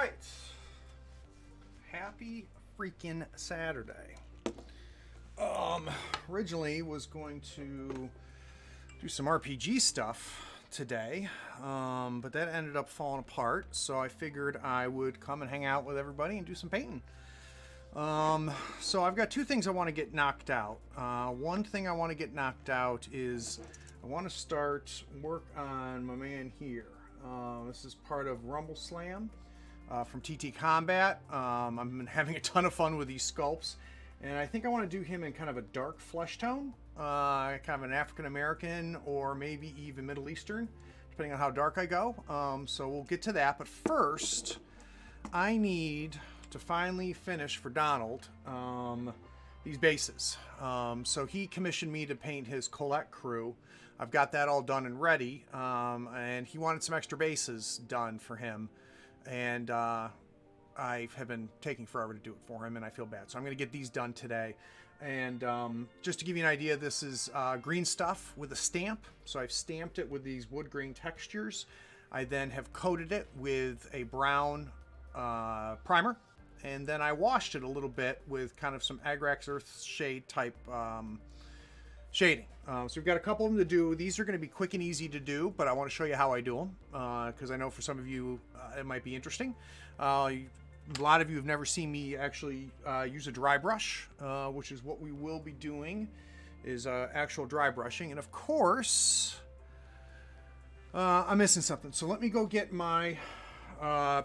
right. Happy freaking Saturday. Originally was going to do some RPG stuff today, but that ended up falling apart, so I figured I would come and hang out with everybody and do some painting. So I've got two things I want to get knocked out. One thing I want to get knocked out is I want to start work on my man here. This is part of Rumble Slam from TT Combat. I've been having a ton of fun with these sculpts, and I think I want to do him in kind of a dark flesh tone, kind of an African American or maybe even Middle Eastern, depending on how dark I go. So we'll get to that, but first I need to finally finish for Donald these bases. So he commissioned me to paint his Colette crew. I've got that all done and ready, and he wanted some extra bases done for him, and I have been taking forever to do it for him, and I feel bad. So I'm going to get these done today. And just to give you an idea, this is green stuff with a stamp. So I've stamped it with these wood grain textures. I then have coated it with a brown primer, and then I washed it a little bit with kind of some Agrax Earth Shade type shading. So we've got a couple of them to do. These are going to be quick and easy to do, but I want to show you how I do them because I know for some of you it might be interesting. A lot of you have never seen me actually use a dry brush, which is what we will be doing, is actual dry brushing. And of course, I'm missing something. So let me go get my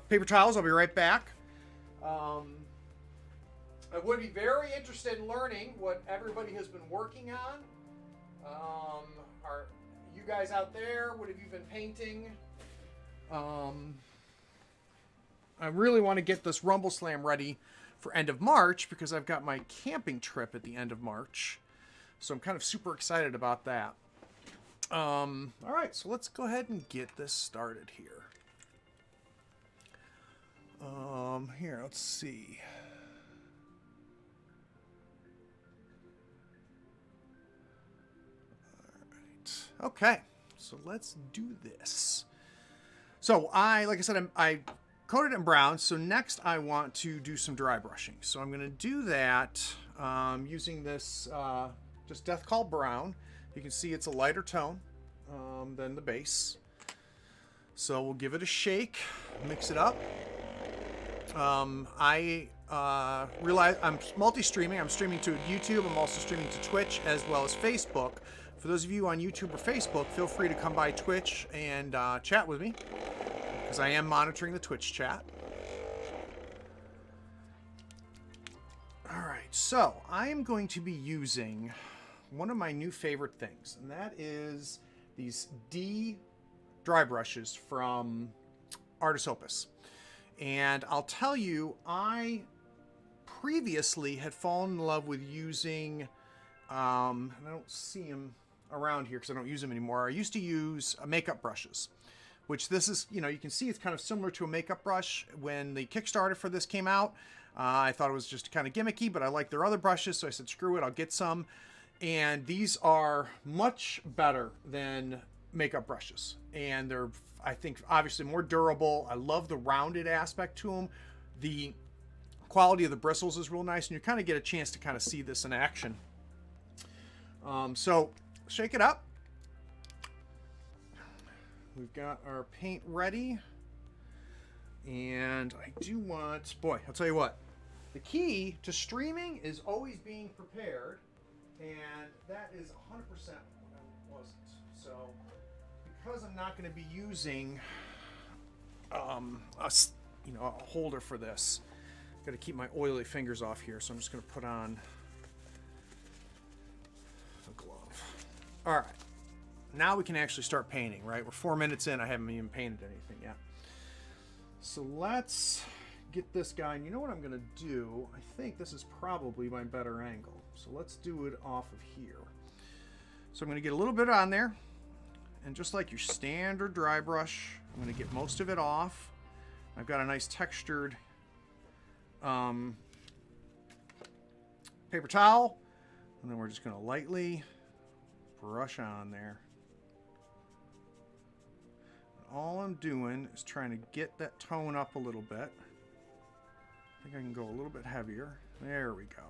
paper towels. I'll be right back. I would be very interested in learning what everybody has been working on. Are you guys out there? What have you been painting? I really want to get this Rumble Slam ready for end of March because I've got my camping trip at the end of March. So I'm kind of super excited about that. All right, so let's go ahead and get this started here. Here, let's see. All right. Okay, so let's do this. So like I said, I coated it in brown. So next I want to do some dry brushing. So I'm going to do that using this just Death Call Brown. You can see it's a lighter tone than the base. So we'll give it a shake, mix it up. I realize I'm multi-streaming. I'm streaming to YouTube. I'm also streaming to Twitch as well as Facebook. For those of you on YouTube or Facebook, feel free to come by Twitch and chat with me because I am monitoring the Twitch chat. All right, so I am going to be using one of my new favorite things, and that is these D dry brushes from Opus. And I'll tell you, I previously had fallen in love with using, and I don't see them around here because I don't use them anymore. I used to use makeup brushes, which this is, you can see it's kind of similar to a makeup brush. When the Kickstarter for this came out, I thought it was just kind of gimmicky, but I like their other brushes, so I said, screw it, I'll get some. And these are much better than makeup brushes, and they're, I think, obviously more durable. I love the rounded aspect to them. The quality of the bristles is real nice, and you kind of get a chance to kind of see this in action. So shake it up. We've got our paint ready, and I do want, boy, I'll tell you what, the key to streaming is always being prepared, and that is 100% what I wasn't. So because I'm not going to be using a holder for this, I've got to keep my oily fingers off here, so I'm just going to put on a glove. All right, now we can actually start painting, right? We're 4 minutes in, I haven't even painted anything yet. So let's get this guy, and you know what I'm going to do? I think this is probably my better angle. So let's do it off of here. So I'm going to get a little bit on there. And just like your standard dry brush, I'm going to get most of it off. I've got a nice textured paper towel. And then we're just going to lightly brush on there. And all I'm doing is trying to get that tone up a little bit. think I can go a little bit heavier. There we go.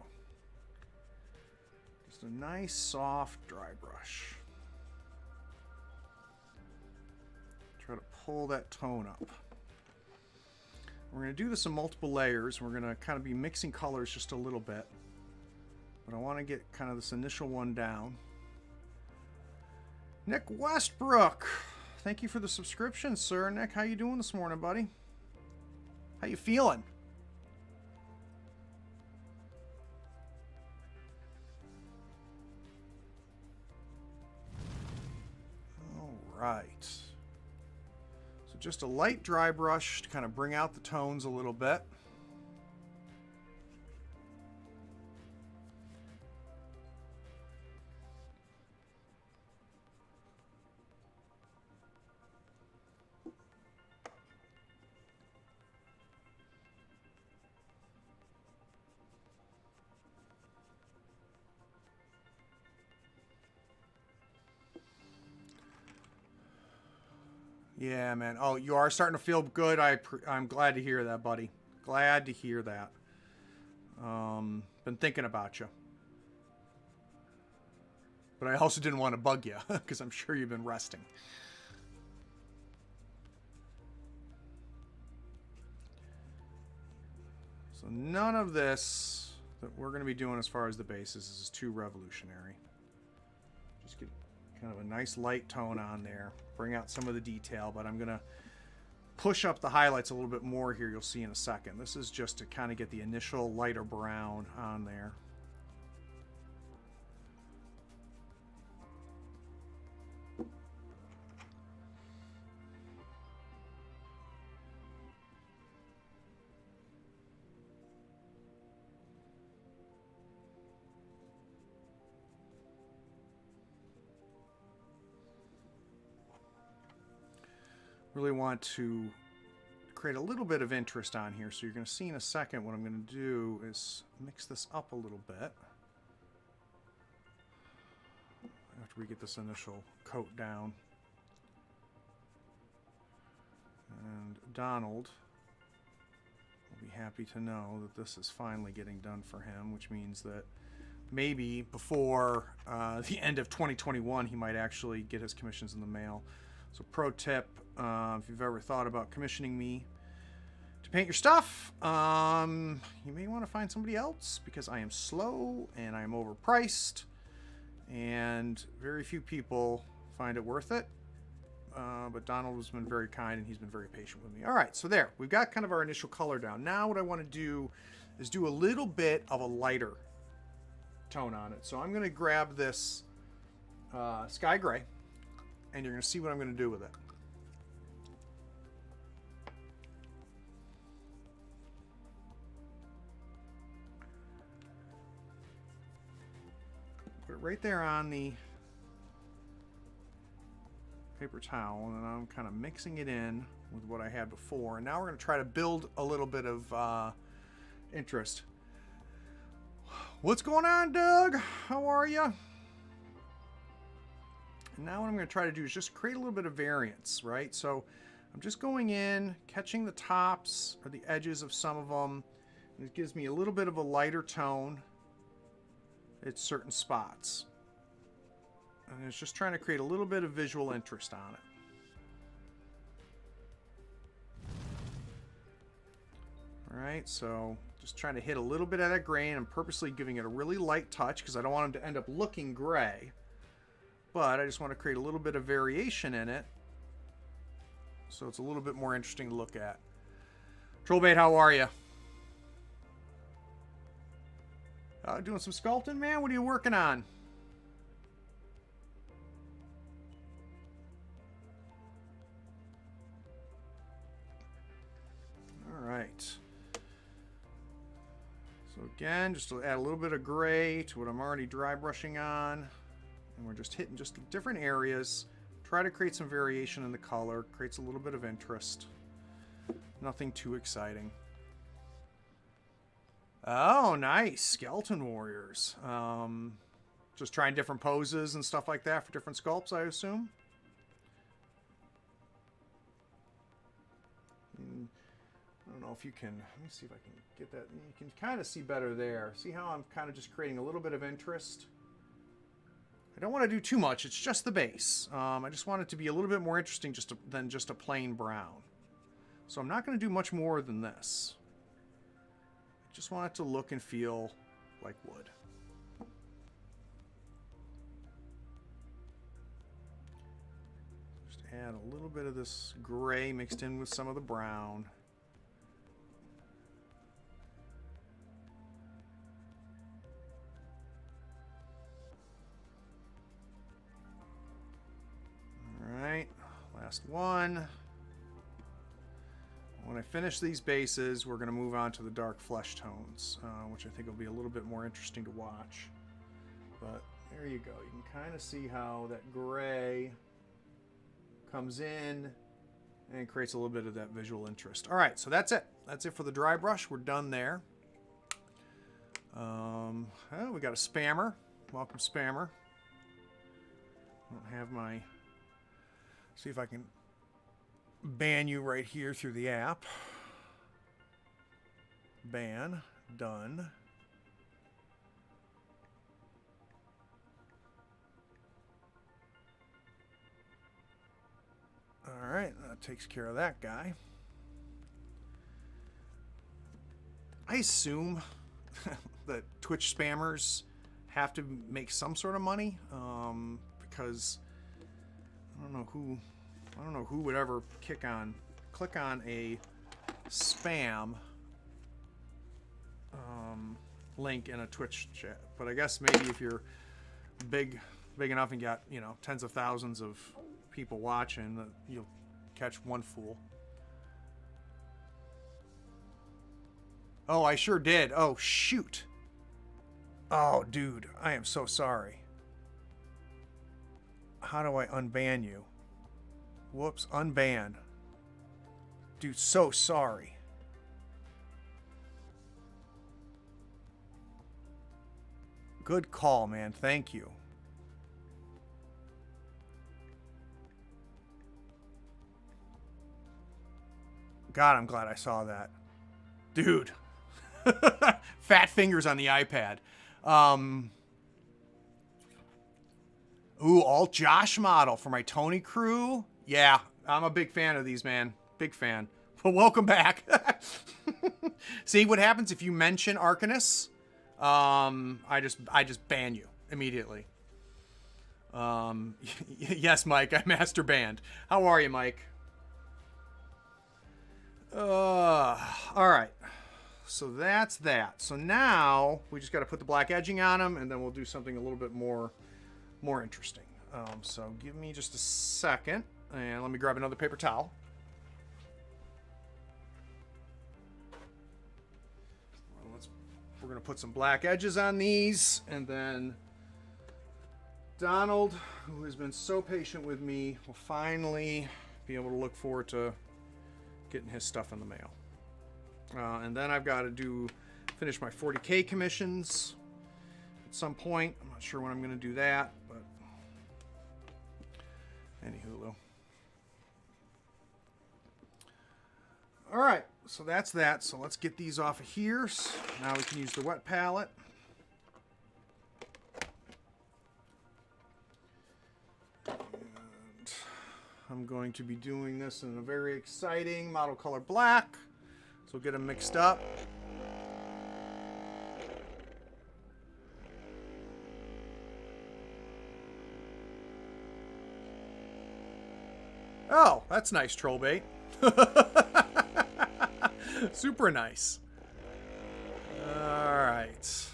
Just a nice soft dry brush. Try to pull that tone up. We're going to do this in multiple layers. We're going to kind of be mixing colors just a little bit. But I want to get kind of this initial one down. Nick Westbrook. Thank you for the subscription, sir. Nick, how you doing this morning, buddy? How you feeling? All right. So just a light dry brush to kind of bring out the tones a little bit. Yeah, man. Oh, you are starting to feel good. I'm glad to hear that, buddy. Glad to hear that. Been thinking about you. But I also didn't want to bug you because I'm sure you've been resting. So none of this that we're going to be doing as far as the bases is too revolutionary. Just get kind of a nice light tone on there. Bring out some of the detail, but I'm going to push up the highlights a little bit more here. You'll see in a second. This is just to kind of get the initial lighter brown on there. Really want to create a little bit of interest on here. So you're going to see in a second what I'm going to do is mix this up a little bit after we get this initial coat down. And Donald will be happy to know that this is finally getting done for him, which means that maybe before the end of 2021 he might actually get his commissions in the mail. So pro tip, if you've ever thought about commissioning me to paint your stuff, you may want to find somebody else because I am slow and I am overpriced and very few people find it worth it. But Donald has been very kind and he's been very patient with me. All right, so there, we've got kind of our initial color down. Now what I want to do is do a little bit of a lighter tone on it. So I'm going to grab this sky gray. And you're going to see what I'm going to do with it. Put it right there on the paper towel, and then I'm kind of mixing it in with what I had before. And now we're going to try to build a little bit of interest. What's going on, Doug? How are you? And now what I'm going to try to do is just create a little bit of variance, right? So I'm just going in, catching the tops or the edges of some of them. And it gives me a little bit of a lighter tone at certain spots. And it's just trying to create a little bit of visual interest on it. All right, so just trying to hit a little bit of that grain. I'm purposely giving it a really light touch because I don't want them to end up looking gray. But I just want to create a little bit of variation in it so it's a little bit more interesting to look at. Trollbait, how are you? Doing some sculpting, man? What are you working on? All right. So again, just to add a little bit of gray to what I'm already dry brushing on. And we're just hitting just different areas. Try to create some variation in the color. Creates a little bit of interest. Nothing too exciting. Oh, nice. Skeleton Warriors. Just trying different poses and stuff like that for different sculpts, I assume. don't know if you can, let me see if I can get that. You can kind of see better there. See how I'm kind of just creating a little bit of interest? I don't want to do too much. It's just the base. I just want it to be a little bit more interesting than just a plain brown. So I'm not going to do much more than this. I just want it to look and feel like wood. Just add a little bit of this gray mixed in with some of the brown. Alright, last one. When I finish these bases, we're going to move on to the dark flesh tones, which I think will be a little bit more interesting to watch. But there you go. You can kind of see how that gray comes in and creates a little bit of that visual interest. All right, so that's it. That's it for the dry brush. We're done there. Oh, we got a spammer. Welcome, spammer. I don't have my... See if I can ban you right here through the app. Ban. Done. All right, that takes care of that guy. I assume that Twitch spammers have to make some sort of money, because I don't know who would ever click on a spam link in a Twitch chat. But I guess maybe if you're big enough and got, you know, tens of thousands of people watching, you'll catch one fool. Oh, I sure did. Oh, shoot. Oh, dude, I am so sorry. How do I unban you? Whoops, unban. Dude, so sorry. Good call, man. Thank you. God, I'm glad I saw that. Dude. Fat fingers on the iPad. Ooh, alt Josh model for my Tony crew. Yeah, I'm a big fan of these, man. Big fan. Well, welcome back. See what happens if you mention Arcanus? I just ban you immediately. Yes, Mike, I master banned. How are you, Mike? All right. So that's that. So now we just got to put the black edging on them, and then we'll do something a little bit more interesting. So give me just a second, and let me grab another paper towel. We're going to put some black edges on these, and then Donald, who has been so patient with me, will finally be able to look forward to getting his stuff in the mail. And then I've got to finish my 40K commissions at some point. I'm not sure when I'm going to do that, but anywho. All right, so that's that. So let's get these off of here. So now we can use the wet palette. And I'm going to be doing this in a very exciting model color black. So we'll get them mixed up. Oh, that's nice, troll bait. Super nice. All right.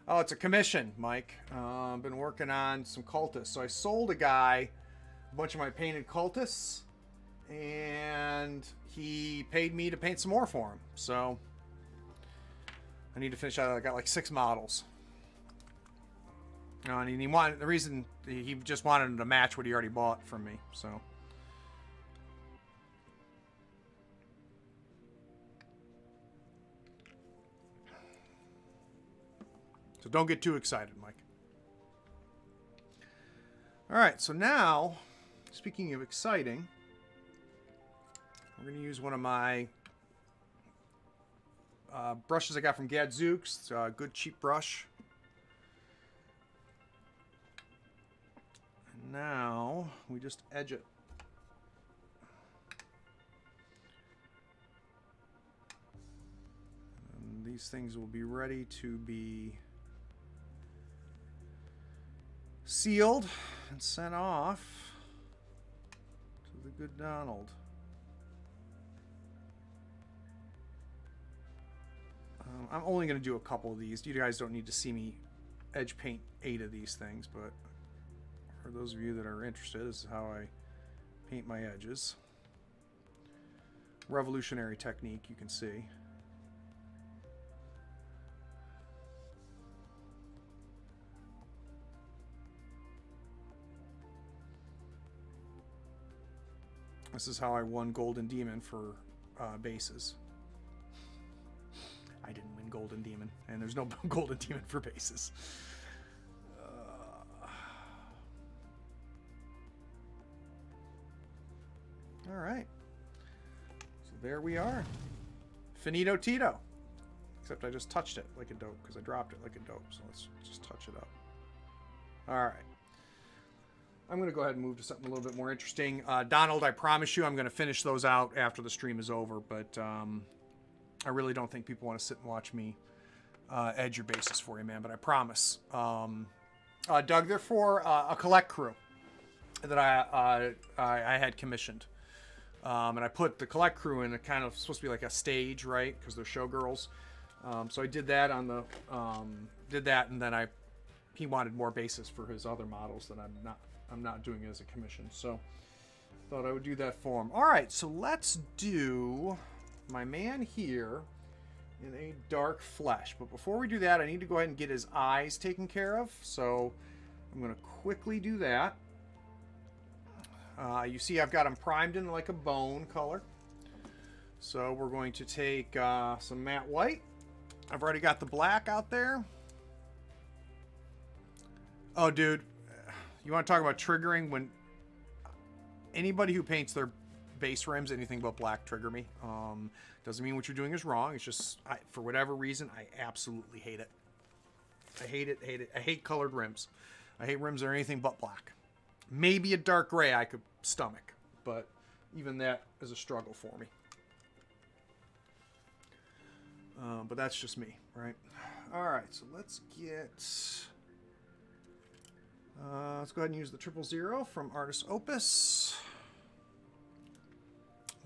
Oh, it's a commission, Mike. I've been working on some cultists. So I sold a guy a bunch of my painted cultists, and he paid me to paint some more for him. So I need to finish out. I got like 6 models. And he wanted, the reason he just wanted him to match what he already bought from me. So don't get too excited, Mike. All right, so now speaking of exciting, we're going to use one of my brushes I got from Gadzooks. It's a good cheap brush. And now we just edge it. And these things will be ready to be sealed and sent off to the good Donald. I'm only going to do a couple of these. You guys don't need to see me edge paint 8 of these things, but for those of you that are interested, this is how I paint my edges. Revolutionary technique, you can see. This is how I won Golden Demon for bases. I didn't win Golden Demon, and there's no Golden Demon for bases. All right. So there we are. Finito Tito. Except I just touched it like a dope because I dropped it like a dope. So let's just touch it up. All right. I'm going to go ahead and move to something a little bit more interesting. Donald, I promise you I'm going to finish those out after the stream is over, but I really don't think people want to sit and watch me edge your bases for you, man, but I promise. Doug, they're for a collect crew that I had commissioned. And I put the collect crew in a kind of supposed to be like a stage, right? Because they're showgirls. So I did that on the and then he wanted more bases for his other models that I'm not doing it as a commission. So thought I would do that for him. All right, so let's do my man here in a dark flesh. But before we do that, I need to go ahead and get his eyes taken care of. So I'm going to quickly do that. You see I've got them primed in like a bone color. So we're going to take some matte white. I've already got the black out there. Oh, dude. You want to talk about triggering? When anybody who paints their base rims anything but black trigger me. Doesn't mean what you're doing is wrong. It's just, for whatever reason, I absolutely hate it. I hate it, hate it. I hate colored rims. I hate rims that are anything but black. Maybe a dark gray I could stomach, but even that is a struggle for me. But that's just me, right? All right, so let's get... let's go ahead and use the 000 from Artist Opus.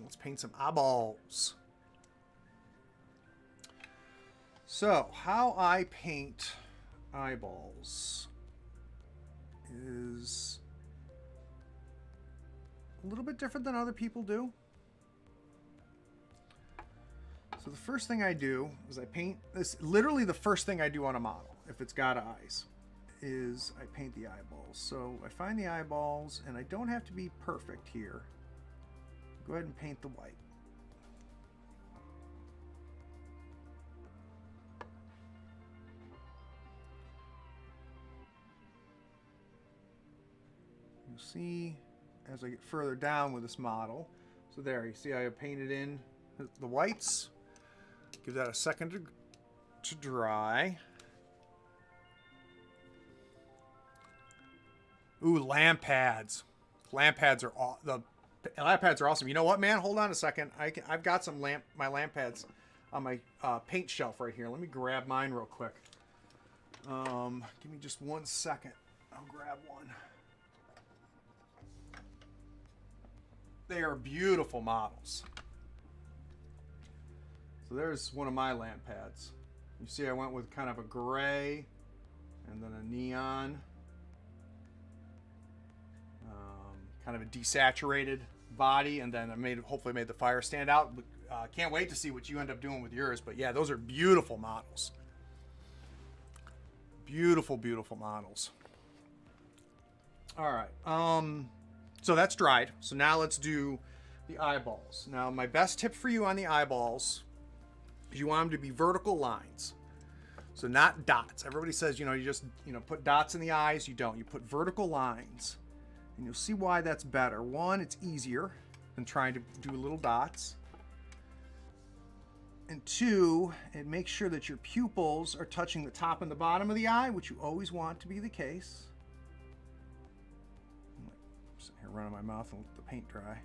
Let's paint some eyeballs. So, how I paint eyeballs is a little bit different than other people do. So the first thing I do is I paint this. Literally the first thing I do on a model, if it's got eyes, is I paint the eyeballs. So I find the eyeballs, and I don't have to be perfect here. Go ahead and paint the white. You'll see as I get further down with this model. So there, you see I painted in the whites. Give that a second to dry. Ooh, lamp pads. Lamp pads are awesome. You know what, man? Hold on a second. I've got some my lamp pads on my paint shelf right here. Let me grab mine real quick. Give me just 1 second. I'll grab one. They are beautiful models. So there's one of my lamp pads. You see I went with kind of a gray and then a neon. Kind of a desaturated body, and then I hopefully made the fire stand out. Can't wait to see what you end up doing with yours. But yeah, those are beautiful models. Beautiful, beautiful models. All right. So that's dried. So now let's do the eyeballs. Now my best tip for you on the eyeballs is you want them to be vertical lines. So not dots. Everybody says, you just, put dots in the eyes. You don't. You put vertical lines. And you'll see why that's better. One, it's easier than trying to do little dots. And two, it makes sure that your pupils are touching the top and the bottom of the eye, which you always want to be the case. I'm sitting here running my mouth and let the paint dry.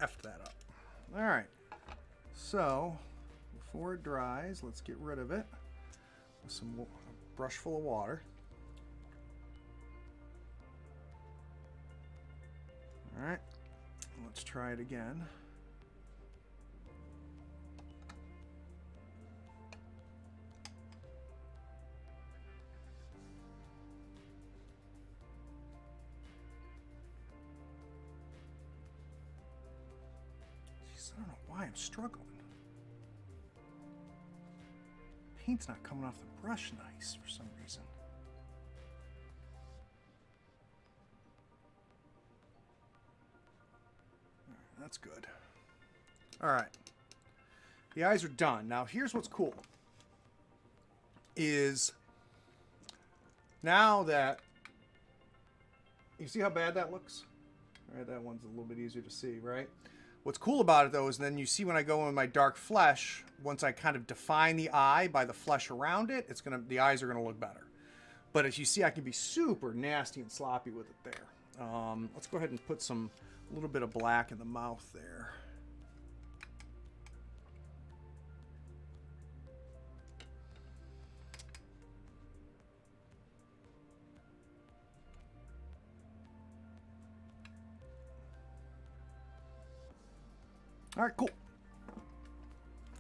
F that up. All right, so before it dries, let's get rid of it with some brush full of water. All right, let's try it again. I don't know why I'm struggling. Paint's not coming off the brush nice for some reason. All right, that's good. All right. The eyes are done. Now here's what's cool. Is now that you see how bad that looks? All right, that one's a little bit easier to see, right? What's cool about it, though, is then you see when I go in my dark flesh, once I kind of define the eye by the flesh around it, the eyes are gonna look better. But as you see, I can be super nasty and sloppy with it there. Let's go ahead and put a little bit of black in the mouth there. All right, cool.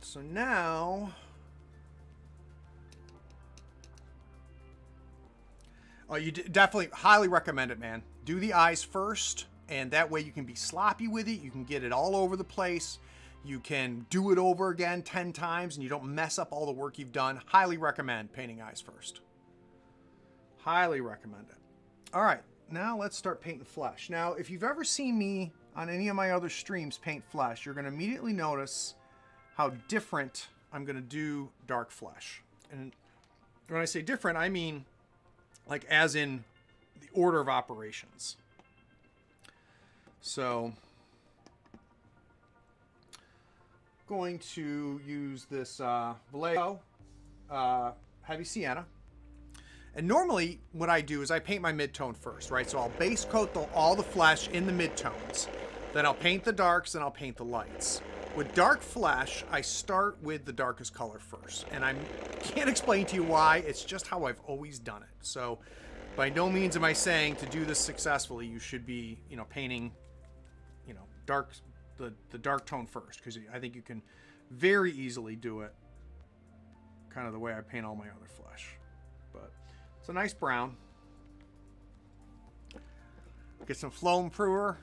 So now, you definitely highly recommend it, man. Do the eyes first, and that way you can be sloppy with it. You can get it all over the place. You can do it over again 10 times, and you don't mess up all the work you've done. Highly recommend painting eyes first. Highly recommend it. All right, now let's start painting flesh. Now, if you've ever seen me on any of my other streams paint flesh, you're going to immediately notice how different I'm going to do dark flesh. And when I say different, I mean like as in the order of operations. So going to use this Vallejo heavy sienna. And normally what I do is I paint my midtone first, right? So I'll base coat all the flesh in the midtones. Then I'll paint the darks, then I'll paint the lights. With dark flesh, I start with the darkest color first. And I can't explain to you why, it's just how I've always done it. So by no means am I saying to do this successfully, you should be, painting, the dark tone first, because I think you can very easily do it kind of the way I paint all my other flesh. But it's a nice brown. Get some flow improver.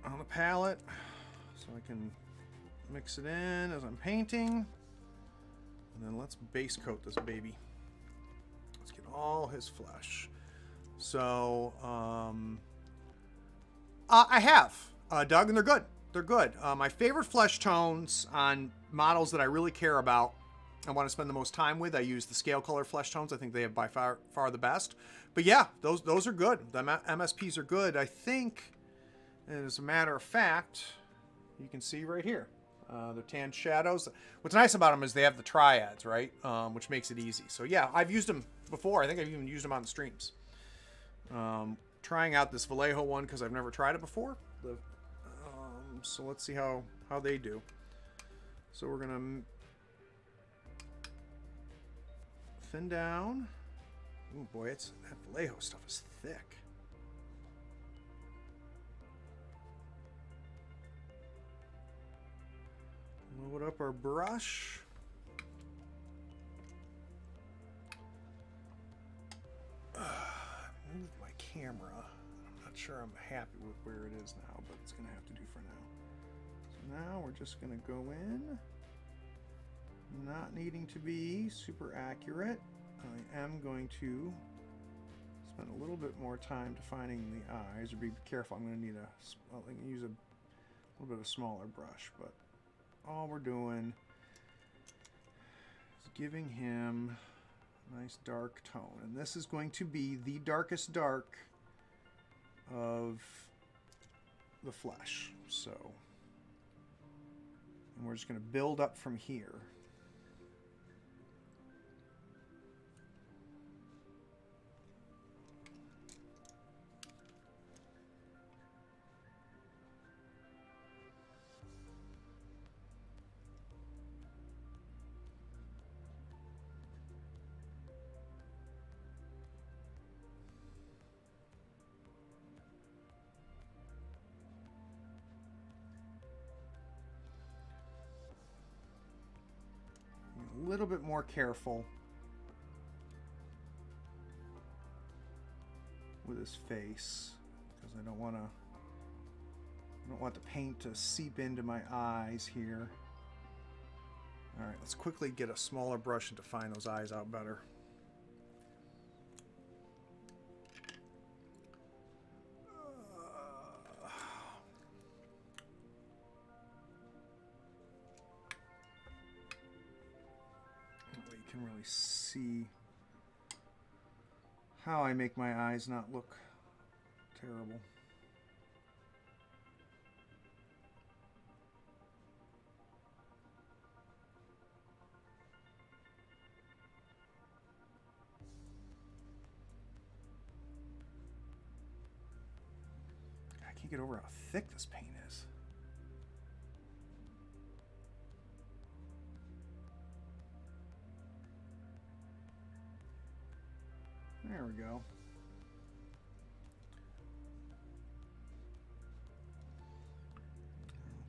On the palette, so I can mix it in as I'm painting. And then let's base coat this baby. Let's get all his flesh. So I have Doug, and they're good. They're good. My favorite flesh tones on models that I really care about, I want to spend the most time with, I use the scale color flesh tones. I think they have by far the best. But yeah, those are good. The MSPs are good. I think, as a matter of fact, you can see right here, the tan shadows. What's nice about them is they have the triads, right? Which makes it easy. So yeah, I've used them before. I think I've even used them on the streams. Trying out this Vallejo one because I've never tried it before. So let's see how they do. So we're gonna thin down. Oh boy, that Vallejo stuff is thick. Load up our brush. camera. I'm not sure I'm happy with where it is now, but it's going to have to do for now. So now we're just going to go in, not needing to be super accurate. I am going to spend a little bit more time defining the eyes, or be careful. I'm going to need I can use a little bit of a smaller brush, but all we're doing is giving him a nice dark tone. And this is going to be the darkest dark of the flesh. So, and we're just going to build up from here. A little bit more careful with his face, because I don't want the paint to seep into my eyes here. All right, let's quickly get a smaller brush and define those eyes out better. Can really see how I make my eyes not look terrible. I can't get over how thick this paint is. There we go.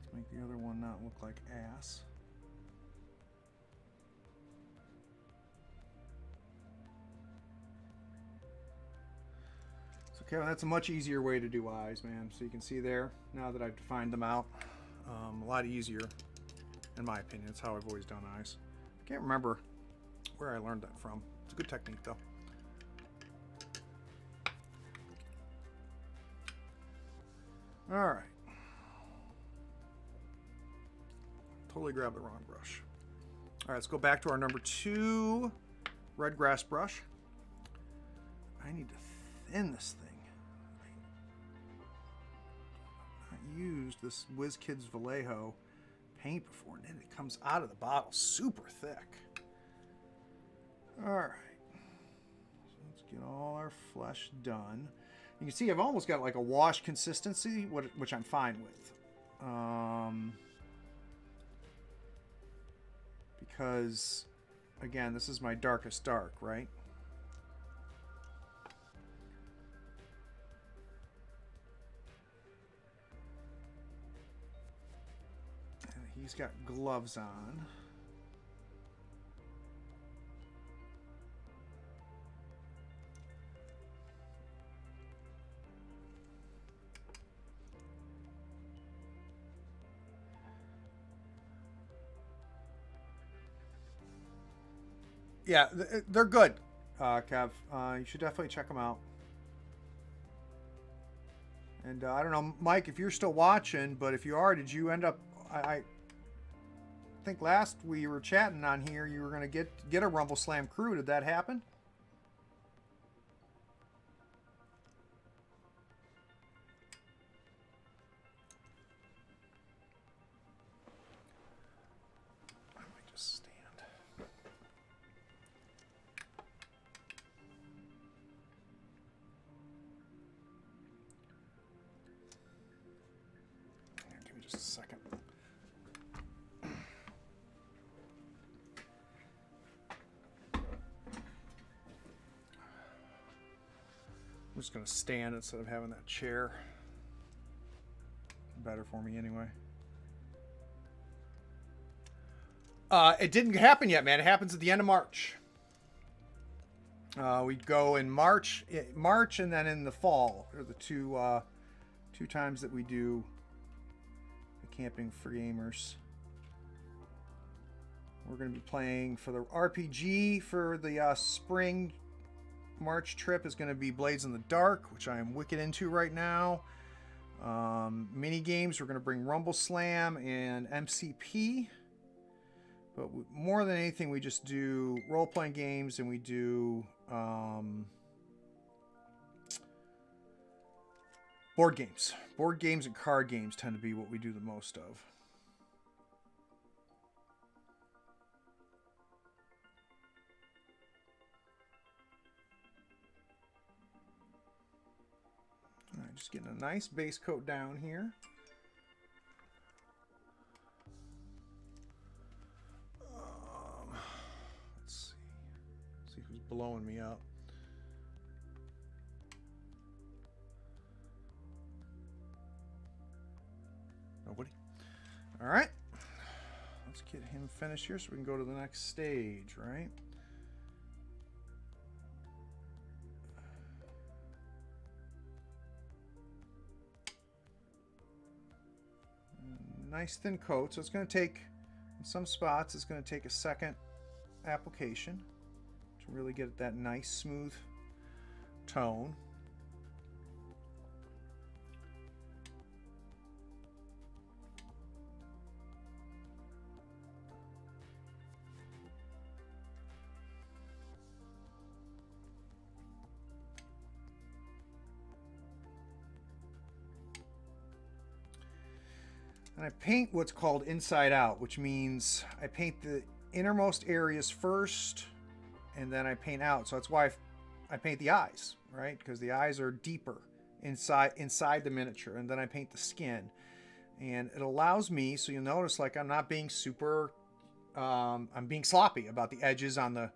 Let's make the other one not look like ass. So Kevin, that's a much easier way to do eyes, man. So you can see there, now that I've defined them out, a lot easier, in my opinion. It's how I've always done eyes. I can't remember where I learned that from. It's a good technique, though. All right. Totally grabbed the wrong brush. All right, let's go back to our number 2 red grass brush. I need to thin this thing. I've not used this WizKids Vallejo paint before, and then it comes out of the bottle super thick. All right. So let's get all our flesh done. You can see I've almost got like a wash consistency, which I'm fine with. Because, again, this is my darkest dark, right? And he's got gloves on. Yeah, they're good, Kev. You should definitely check them out. And I don't know, Mike, if you're still watching, but if you are, did you end up... I think last we were chatting on here, you were going to get a Rumble Slam crew. Did that happen? Just a second. I'm just going to stand instead of having that chair. Better for me anyway. It didn't happen yet, man. It happens at the end of March. We'd go in March, and then in the fall are the two times that we do the Camping for Gamers. We're going to be playing for the RPG for the spring March trip is going to be Blades in the Dark, which I am wicked into right now. Mini games, we're going to bring Rumble Slam and MCP. But more than anything, we just do role-playing games, and we do board games. Board games and card games tend to be what we do the most of. All right, just getting a nice base coat down here. See who's blowing me up. Nobody. All right. Let's get him finished here so we can go to the next stage, right? Nice thin coat. So it's going to take, in some spots, it's going to take a second application to really get that nice smooth tone. And I paint what's called inside out, which means I paint the innermost areas first and then I paint out. So that's why I paint the eyes, right? Because the eyes are deeper inside the miniature, and then I paint the skin. And it allows me, so you'll notice, like, I'm not being super, I'm being sloppy about the edges on the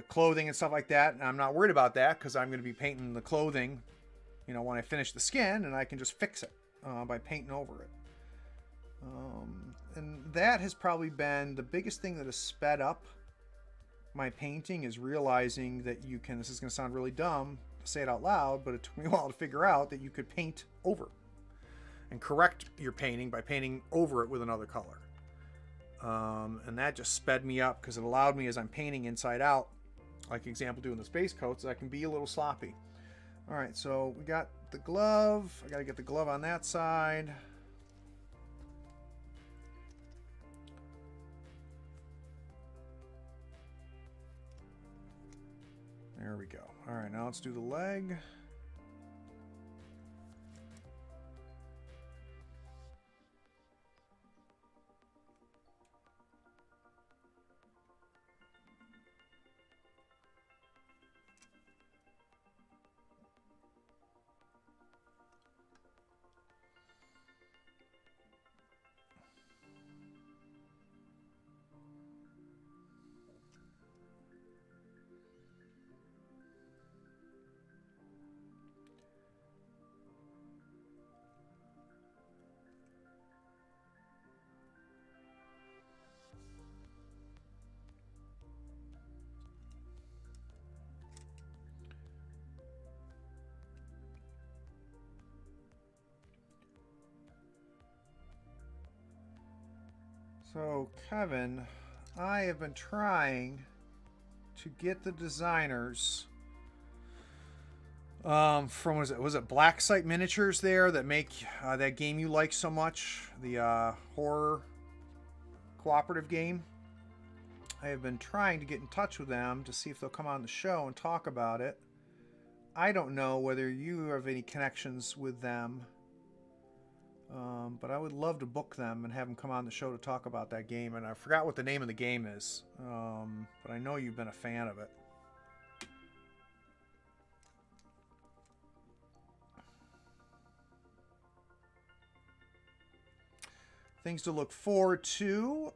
clothing and stuff like that. And I'm not worried about that because I'm going to be painting the clothing, you know, when I finish the skin, and I can just fix it by painting over it. And that has probably been the biggest thing that has sped up my painting, is realizing that you can, this is going to sound really dumb to say it out loud, but it took me a while to figure out that you could paint over and correct your painting by painting over it with another color. And that just sped me up because it allowed me, as I'm painting inside out, like example doing the space coats, I can be a little sloppy. All right, so we got the glove. I got to get the glove on that side. There we go. All right, now let's do the leg. So, Kevin, I have been trying to get the designers from, was it Black Site Miniatures there that make that game you like so much, the horror cooperative game. I have been trying to get in touch with them to see if they'll come on the show and talk about it. I don't know whether you have any connections with them. But I would love to book them and have them come on the show to talk about that game. And I forgot what the name of the game is, but I know you've been a fan of it. Things to look forward to.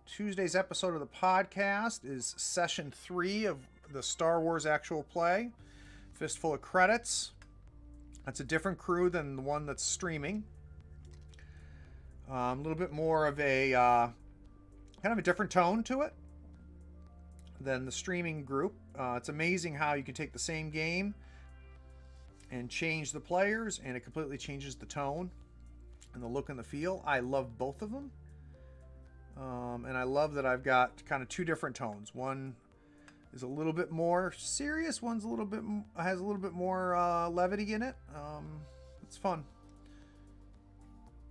Tuesday's episode of the podcast is session 3 of the Star Wars actual play, Fistful of Credits. That's a different crew than the one that's streaming. A little bit more of a kind of a different tone to it. than the streaming group. It's amazing how you can take the same game and change the players, and it completely changes the tone and the look and the feel. I love both of them. And I love that I've got kind of two different tones. One is a little bit more serious. One's has a little bit more levity in it. It's fun.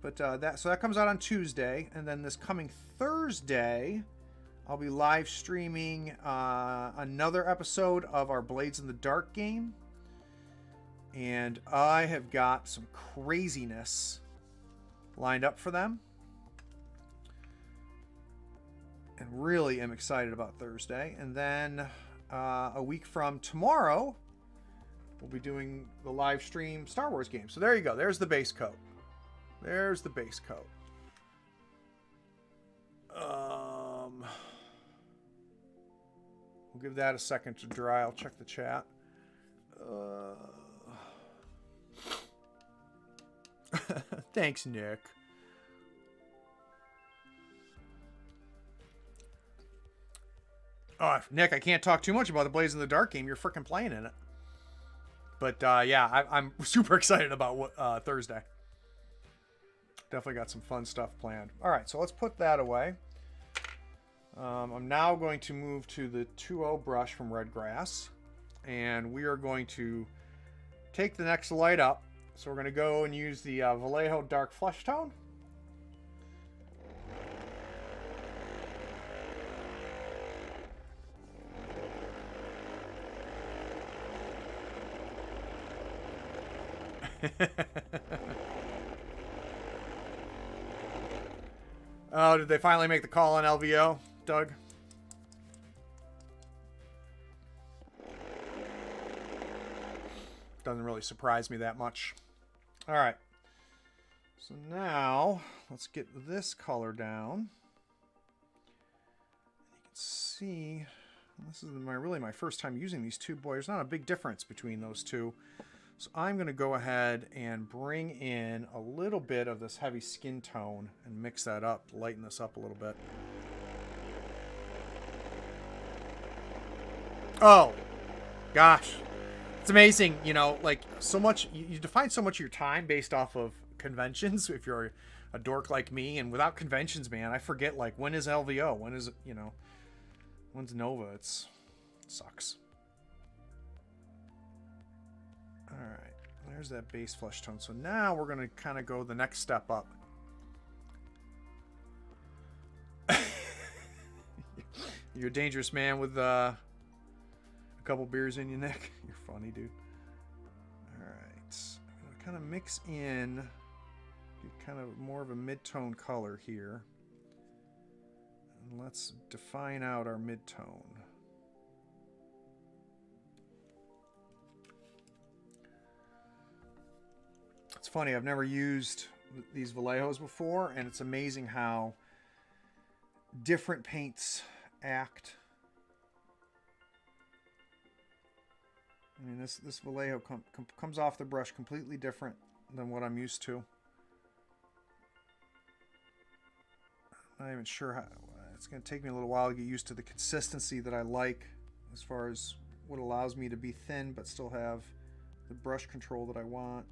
But that comes out on Tuesday, and then this coming Thursday, I'll be live streaming another episode of our Blades in the Dark game, and I have got some craziness lined up for them, and really am excited about Thursday. And then a week from tomorrow, we'll be doing the live stream Star Wars game. So there you go. There's the base coat. There's the base coat. We'll give that a second to dry. I'll check the chat. Thanks, Nick. Oh, Nick, I can't talk too much about the Blades in the Dark game. You're freaking playing in it. But yeah, I'm super excited about what Thursday. Definitely got some fun stuff planned. All right, so let's put that away. I'm now going to move to the 2.0 brush from Redgrass, and we are going to take the next light up. So we're going to go and use the Vallejo Dark Flesh Tone. Oh, did they finally make the call on LVO, Doug? Doesn't really surprise me that much. All right. So now let's get this color down. You can see this is really my first time using these two. Boy, there's not a big difference between those two. So I'm going to go ahead and bring in a little bit of this heavy skin tone and mix that up, lighten this up a little bit. Oh, gosh. It's amazing, you know, like so much, you define so much of your time based off of conventions if you're a dork like me. And without conventions, man, I forget, like, when is LVO? When is, you know, when's Nova? It sucks. All right, there's that base flesh tone. So now we're going to kind of go the next step up. You're a dangerous man with a couple beers in you, Nick. You're funny, dude. All right, I'm going to kind of mix in, get kind of more of a mid-tone color here. And let's define out our mid-tone. It's funny, I've never used these Vallejos before, and it's amazing how different paints act. I mean, this Vallejo comes off the brush completely different than what I'm used to. I'm not even sure how. It's going to take me a little while to get used to the consistency that I like, as far as what allows me to be thin but still have the brush control that I want.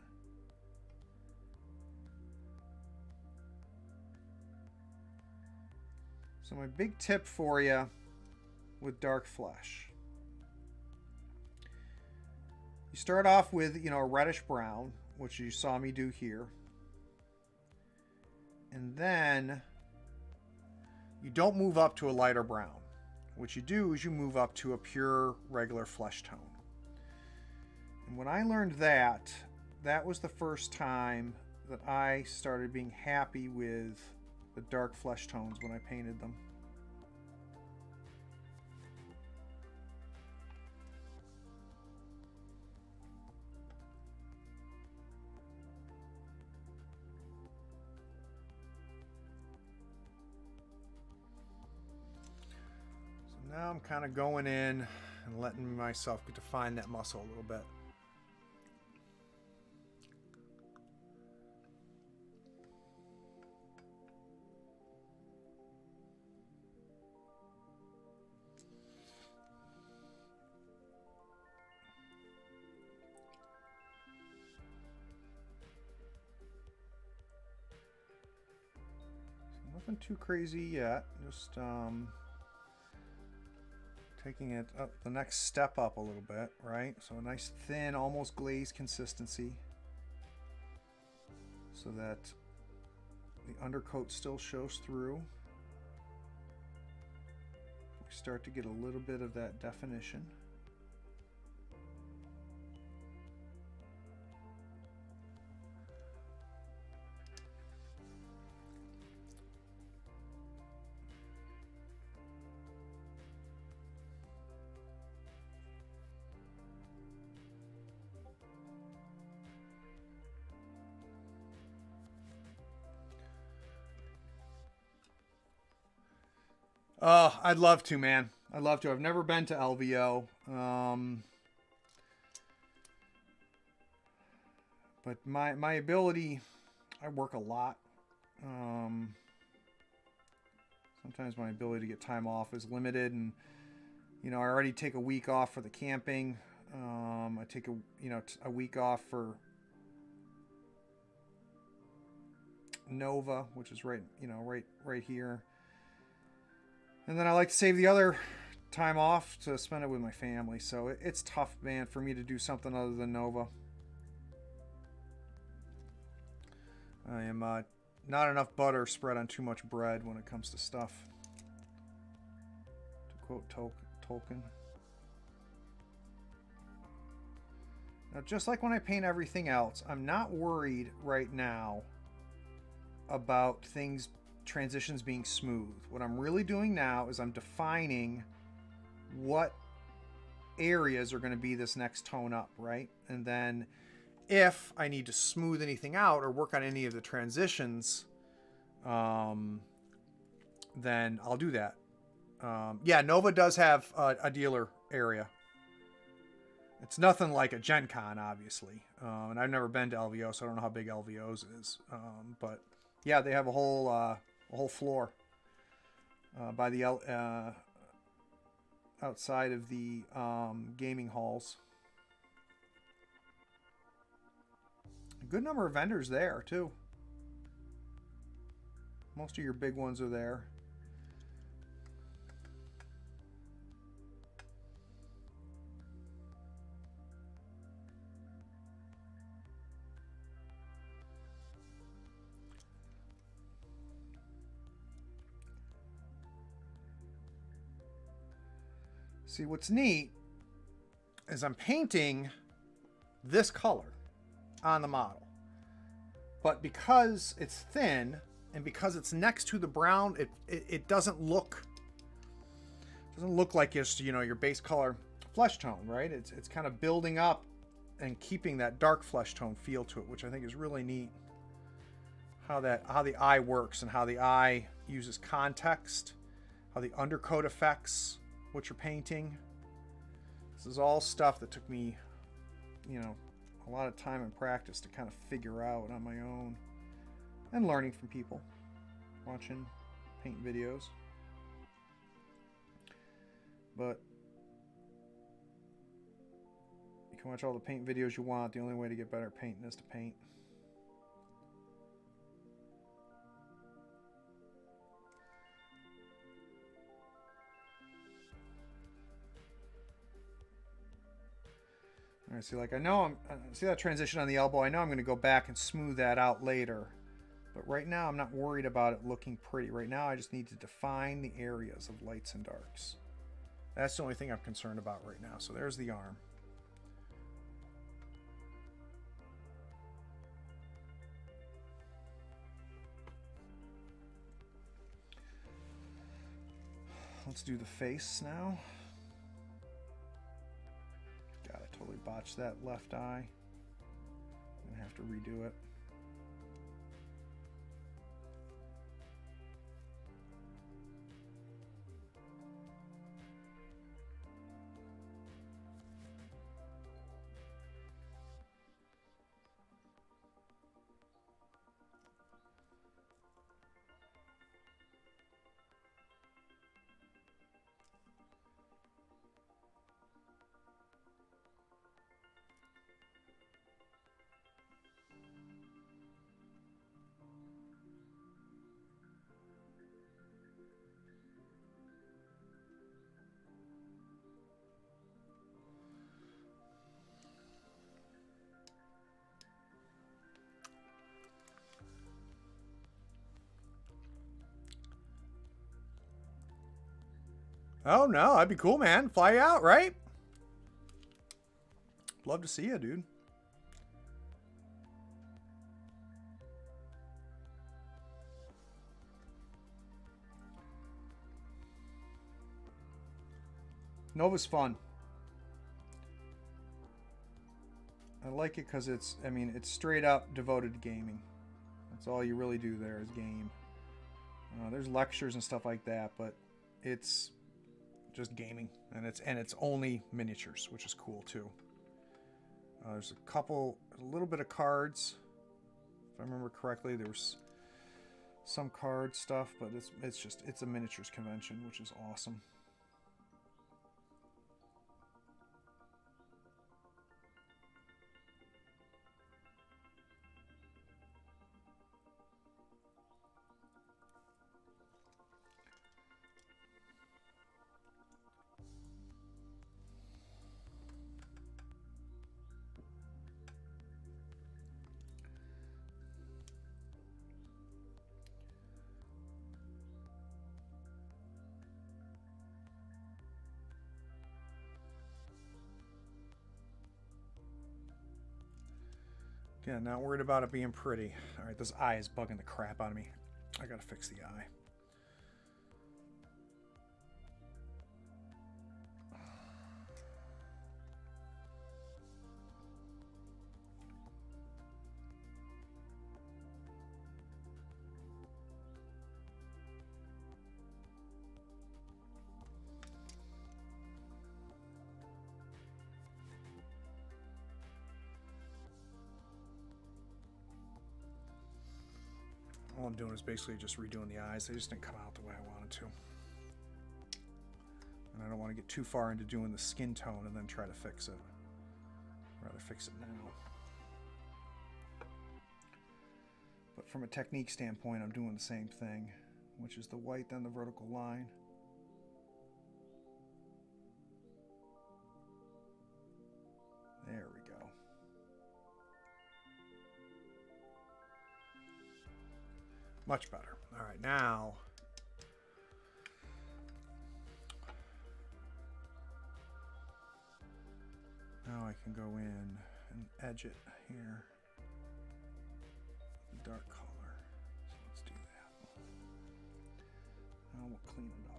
So my big tip for you with Dark Flesh. You start off with, you know, a reddish brown, which you saw me do here. And then you don't move up to a lighter brown. What you do is you move up to a pure regular flesh tone. And when I learned that, that was the first time that I started being happy with the dark flesh tones when I painted them. So now I'm kind of going in and letting myself get to find that muscle a little bit. Nothing too crazy yet. Just taking it up the next step up a little bit, right? So a nice thin, almost glazed consistency, so that the undercoat still shows through. We start to get a little bit of that definition. Oh, I'd love to, man. I'd love to. I've never been to LVO. But my ability, I work a lot. Sometimes my ability to get time off is limited, and I already take a week off for the camping. I take a week off for Nova, which is right here. And then I like to save the other time off to spend it with my family. So it's tough, man, for me to do something other than Nova. I am not enough butter spread on too much bread when it comes to stuff, to quote Tolkien. Now, just like when I paint everything else, I'm not worried right now about transitions being smooth. What I'm really doing now is I'm defining what areas are going to be this next tone up, right? And then if I need to smooth anything out or work on any of the transitions, then I'll do that. Yeah, Nova does have a dealer area. It's nothing like a Gen Con, obviously. And I've never been to LVO, so I don't know how big LVO's is. But yeah, they have a whole floor by the outside of the gaming halls. A good number of vendors there too. Most of your big ones are there. See, what's neat is I'm painting this color on the model, but because it's thin and because it's next to the brown, it doesn't look like it's your base color flesh tone, right? It's kind of building up and keeping that dark flesh tone feel to it, which I think is really neat. How the eye works and how the eye uses context, how the undercoat affects what you're painting. This is all stuff that took me, a lot of time and practice to kind of figure out on my own, and learning from people, watching paint videos. But you can watch all the paint videos you want. The only way to get better at painting is to paint. All right, see, like I see that transition on the elbow. I know I'm going to go back and smooth that out later. But right now, I'm not worried about it looking pretty. Right now, I just need to define the areas of lights and darks. That's the only thing I'm concerned about right now. So there's the arm. Let's do the face now. God, I totally botched that left eye. I'm gonna have to redo it. Oh, no. That'd be cool, man. Fly you out, right? Love to see you, dude. Nova's fun. I like it because it's, I mean, it's straight up devoted to gaming. That's all you really do there is game. There's lectures and stuff like that, but it's just gaming, and it's only miniatures, which is cool too. There's a little bit of cards, if I remember correctly. There was some card stuff, but it's a miniatures convention, which is awesome. Yeah, not worried about it being pretty. All right, this eye is bugging the crap out of me. I gotta fix the eye. All I'm doing is basically just redoing the eyes. They just didn't come out the way I wanted to. And I don't want to get too far into doing the skin tone and then try to fix it. I'd rather fix it now. But from a technique standpoint, I'm doing the same thing, which is the white, then the vertical line. There we go. Much better. All right, now I can go in and edge it here. Dark color. So let's do that. Now we'll clean it up.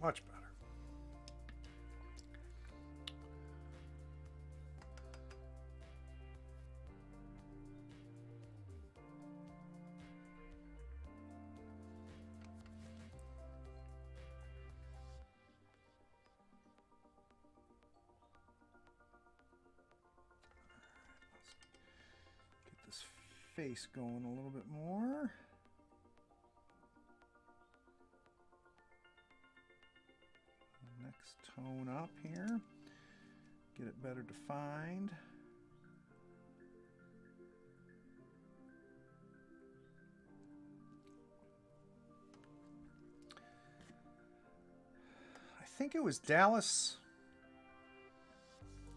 Much better. Get this face going a little bit more. Next tone up here, get it better defined. I think it was Dallas.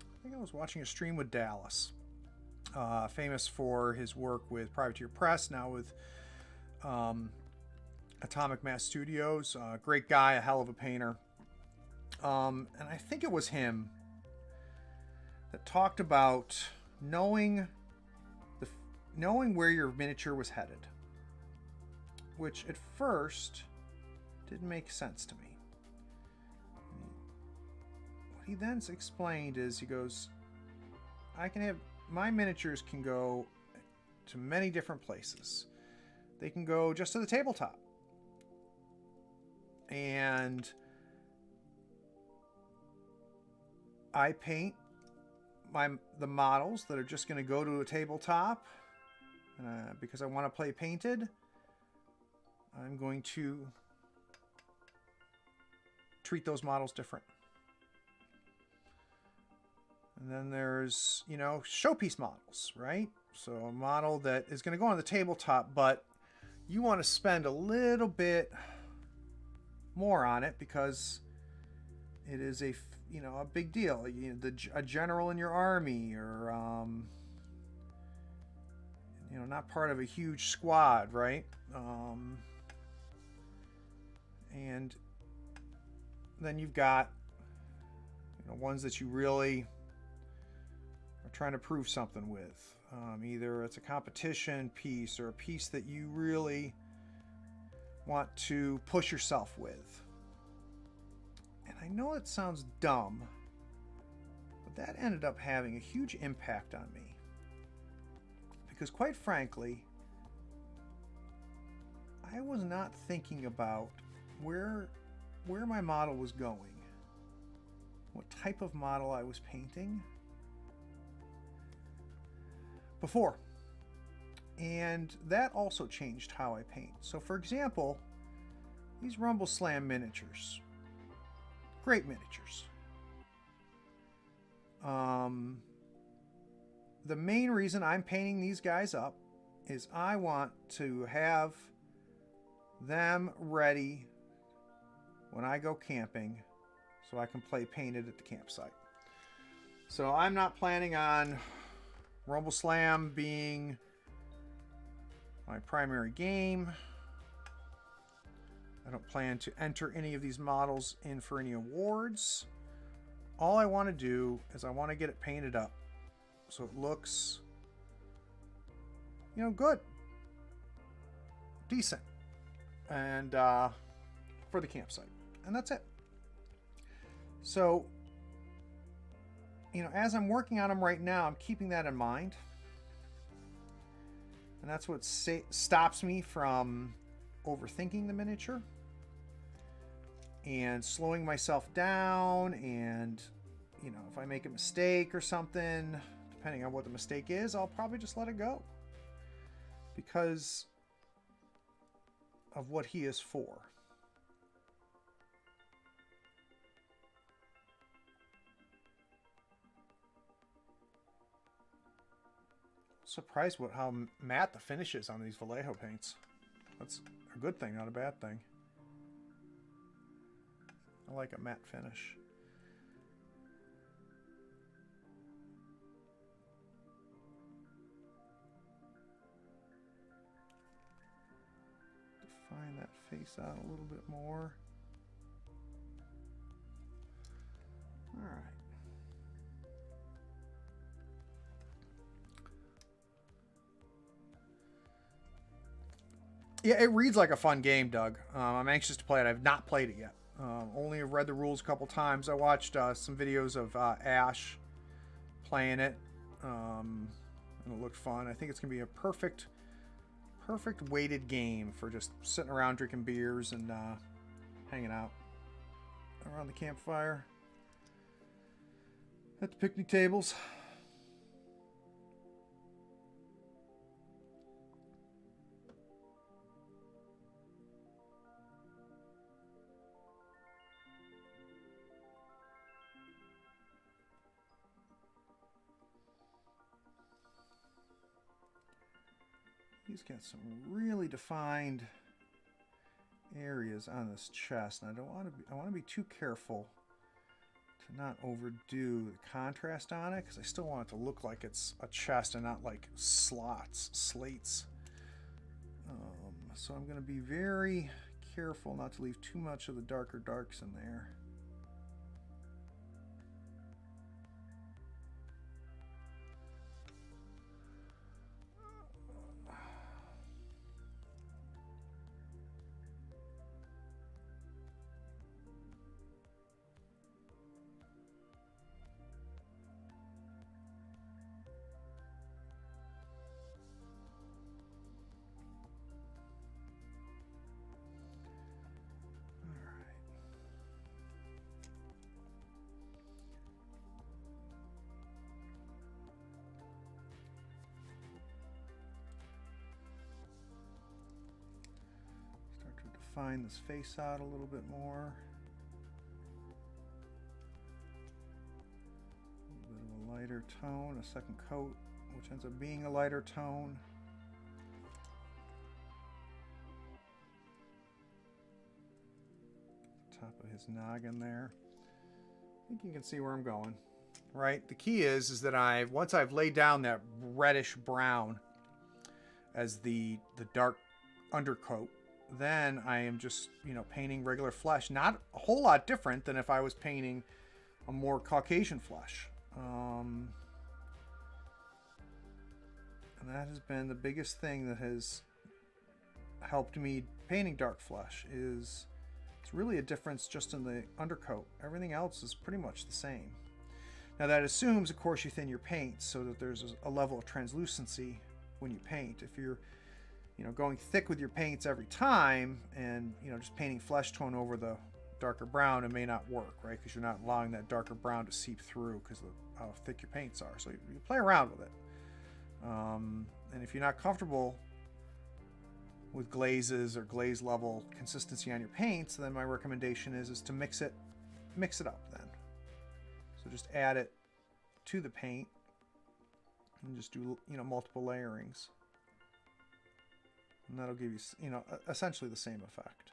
I think I was watching a stream with Dallas, famous for his work with Privateer Press, now with Atomic Mass Studios. Great guy, a hell of a painter. And I think it was him that talked about knowing where your miniature was headed, which at first didn't make sense to me. What he then explained is, he goes, my miniatures can go to many different places. They can go just to the tabletop. And I paint the models that are just going to go to a tabletop because I want to play painted. I'm going to treat those models different. And then there's, showpiece models, right? So a model that is going to go on the tabletop, but you want to spend a little bit more on it because it is a a big deal. A general in your army, or not part of a huge squad, right? And then you've got ones that you really are trying to prove something with. Either it's a competition piece or a piece that you really want to push yourself with. And I know it sounds dumb, but that ended up having a huge impact on me. Because quite frankly, I was not thinking about where my model was going, what type of model I was painting before. And that also changed how I paint. So for example, these Rumble Slam miniatures, great miniatures. The main reason I'm painting these guys up is I want to have them ready when I go camping so I can play painted at the campsite. So I'm not planning on Rumble Slam being my primary game. I don't plan to enter any of these models in for any awards. All I want to do is I want to get it painted up so it looks, good, decent, and for the campsite. And that's it. So, as I'm working on them right now, I'm keeping that in mind. And that's what stops me from overthinking the miniature and slowing myself down. And, if I make a mistake or something, depending on what the mistake is, I'll probably just let it go because of what he is for. Surprised with how matte the finish is on these Vallejo paints. That's a good thing, not a bad thing. I like a matte finish. Define that face out a little bit more. All right. Yeah, it reads like a fun game, Doug. I'm anxious to play it. I've not played it yet. Only read the rules a couple times. I watched some videos of Ash playing it, and it looked fun. I think it's going to be a perfect weighted game for just sitting around drinking beers and hanging out around the campfire at the picnic tables. He's got some really defined areas on this chest, and I want to be too careful to not overdo the contrast on it, because I still want it to look like it's a chest and not like slates. So I'm going to be very careful not to leave too much of the darker darks in there. Define this face out a little bit more. A bit of a lighter tone, a second coat, which ends up being a lighter tone. Top of his noggin there. think you can see where I'm going, right? The key is that once I've laid down that reddish brown as the dark undercoat, then I am just, painting regular flesh. Not a whole lot different than if I was painting a more Caucasian flesh. And that has been the biggest thing that has helped me painting dark flesh. Is it's really a difference just in the undercoat. Everything else is pretty much the same. Now that assumes, of course, you thin your paint so that there's a level of translucency when you paint. If you're going thick with your paints every time and, just painting flesh tone over the darker brown, it may not work, right? Because you're not allowing that darker brown to seep through because of how thick your paints are. So you play around with it. And if you're not comfortable with glazes or glaze level consistency on your paints, then my recommendation is to mix it up then. So just add it to the paint and just do, multiple layerings. And that'll give you, essentially the same effect.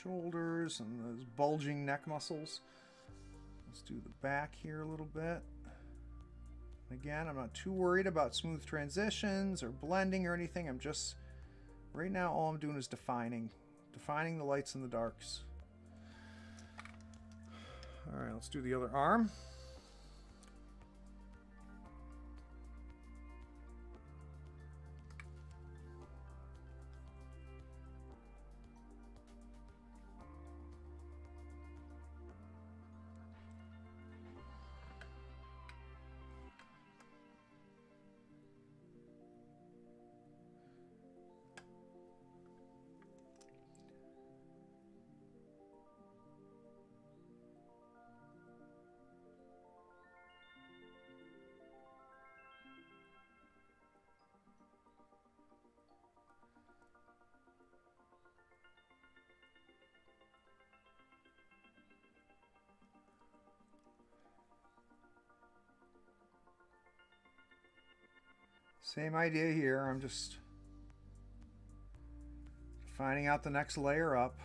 Shoulders and those bulging neck muscles. Let's do the back here a little bit. Again, I'm not too worried about smooth transitions or blending or anything. I'm just, right now, all I'm doing is defining the lights and the darks. All right, let's do the other arm. Same idea here. I'm just finding out the next layer up.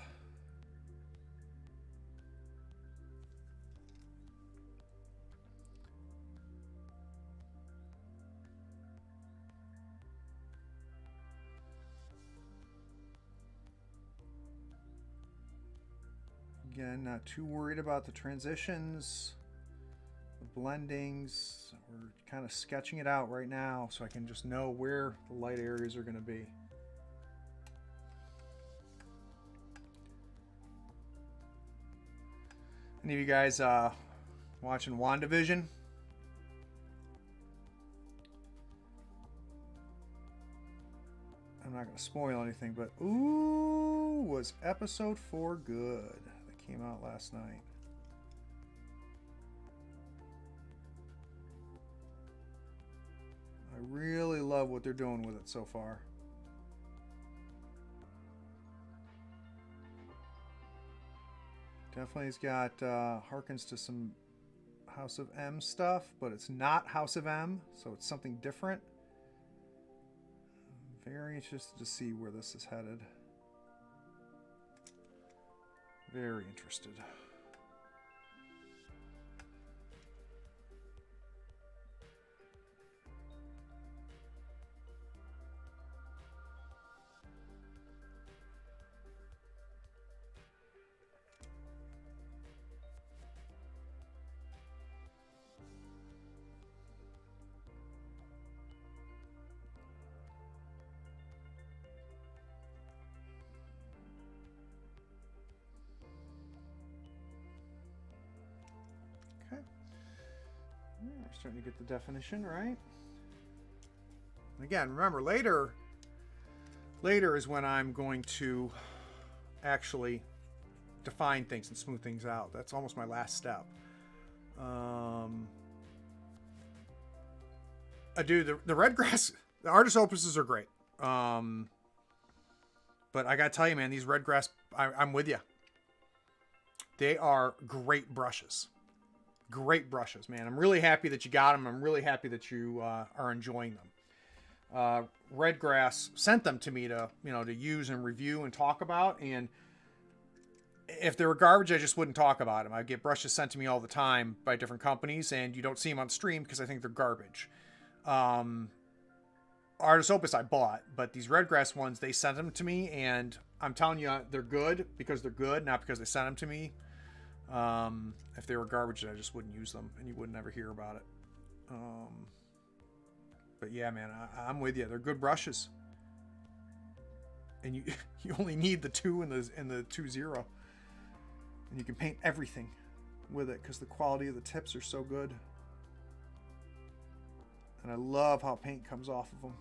Again, not too worried about the transitions, the blendings. We're kind of sketching it out right now so I can just know where the light areas are going to be. Any of you guys watching WandaVision? I'm not going to spoil anything, but ooh, was episode 4 good? That came out last night. I really love what they're doing with it so far. Definitely has got harkens to some House of M stuff, but it's not House of M, so it's something different. I'm very interested to see where this is headed. Very interested. We're starting to get the definition right. Again, remember, later is when I'm going to actually define things and smooth things out. That's almost my last step. I do the red grass. The artist opuses are great. But I gotta tell you, man, these red grass, I'm with you. They are great brushes. Great brushes, man. I'm really happy that you got them. I'm really happy that you are enjoying them. Redgrass sent them to me to, to use and review and talk about. And if they were garbage, I just wouldn't talk about them. I get brushes sent to me all the time by different companies, and you don't see them on stream because I think they're garbage. Artist Opus I bought, but these Redgrass ones, they sent them to me, and I'm telling you, they're good because they're good, not because they sent them to me. If they were garbage, I just wouldn't use them, and you wouldn't ever hear about it. But yeah, man, I'm with you. They're good brushes, and you only need the 2 and the 2.0, and you can paint everything with it because the quality of the tips are so good. And I love how paint comes off of them.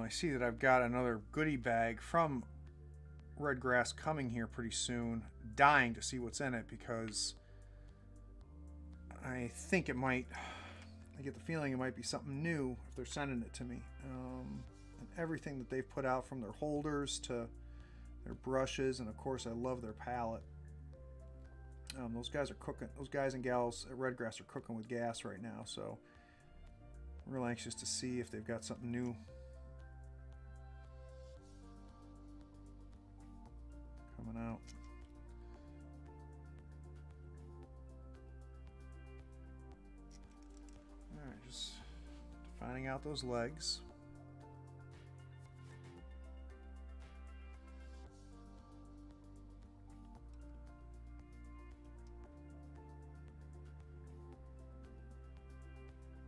I see that I've got another goodie bag from Redgrass coming here pretty soon. Dying to see what's in it because I think it might, I get the feeling it might be something new if they're sending it to me. And everything that they've put out, from their holders to their brushes, and of course I love their palette. Those guys are cooking. Those guys and gals at Redgrass are cooking with gas right now, so I'm real anxious to see if they've got something new coming out. Alright, just defining out those legs.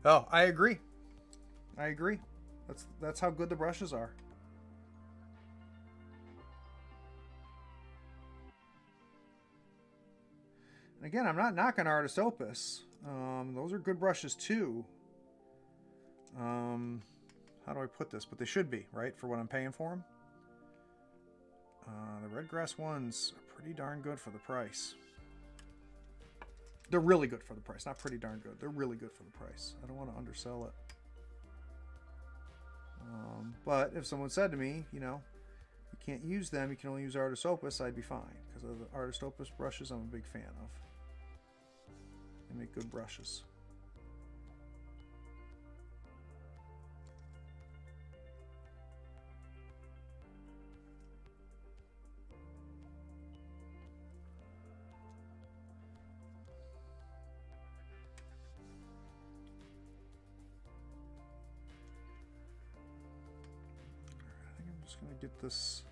Oh, I agree. I agree. That's how good the brushes are. And again, I'm not knocking Artist Opus. Those are good brushes too. How do I put this? But they should be, right, for what I'm paying for them. The Redgrass ones are pretty darn good for the price. They're really good for the price. Not pretty darn good. They're really good for the price. I don't want to undersell it. But if someone said to me, you can't use them, you can only use Artist Opus, I'd be fine. Because of the Artist Opus brushes, I'm a big fan of. They make good brushes. Just going to get this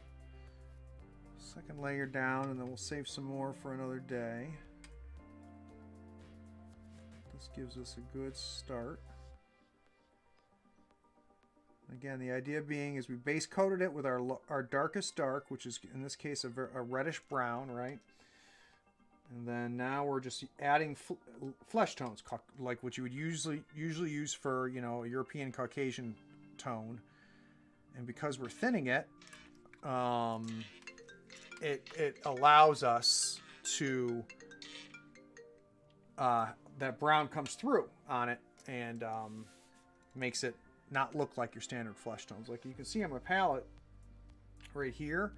second layer down, and then we'll save some more for another day. This gives us a good start. Again, the idea being is we base coated it with our darkest dark, which is in this case a reddish brown, right? And then now we're just adding flesh tones, like what you would usually use for a European Caucasian tone. And because we're thinning it, it allows us to, that brown comes through on it and makes it not look like your standard flesh tones. Like you can see on my palette right here,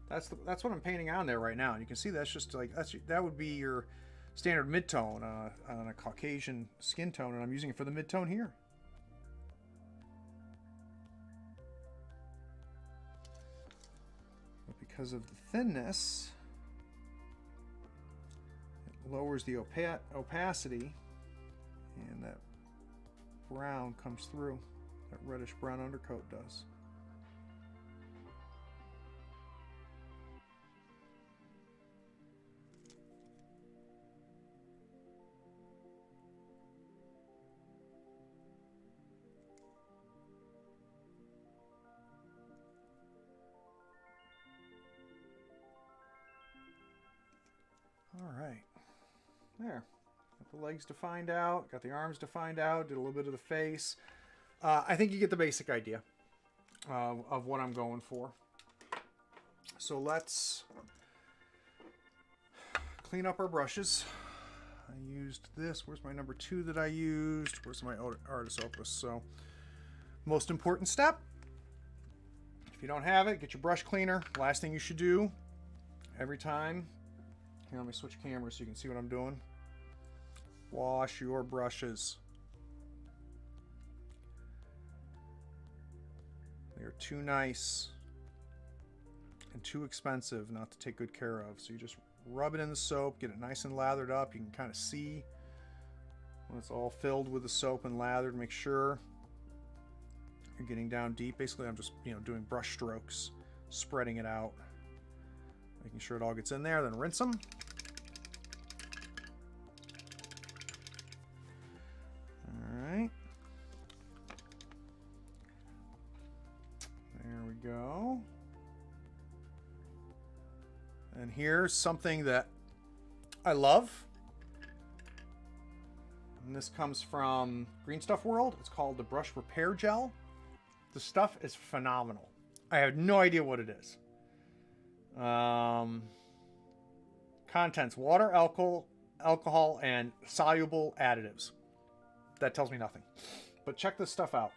that's what I'm painting on there right now. And you can see that's just like, that would be your standard mid-tone on a Caucasian skin tone, and I'm using it for the mid-tone here. Because of the thinness, it lowers the opacity, and that brown comes through. That reddish brown undercoat does. There. Got the legs defined out. Got the arms defined out. Did a little bit of the face. I think you get the basic idea of what I'm going for. So let's clean up our brushes. I used this. Where's my number 2 that I used? Where's my artist Opus? So, most important step. If you don't have it, get your brush cleaner. Last thing you should do every time. Here, let me switch cameras so you can see what I'm doing. Wash your brushes. They are too nice and too expensive not to take good care of. So you just rub it in the soap, get it nice and lathered up. You can kind of see when it's all filled with the soap and lathered. Make sure you're getting down deep. Basically, I'm just doing brush strokes, spreading it out, making sure it all gets in there. Then rinse them. All right. There we go. And here's something that I love. And this comes from Green Stuff World. It's called the Brush Repair Gel. The stuff is phenomenal. I have no idea what it is. Contents: water, alcohol, and soluble additives. That tells me nothing. But check this stuff out.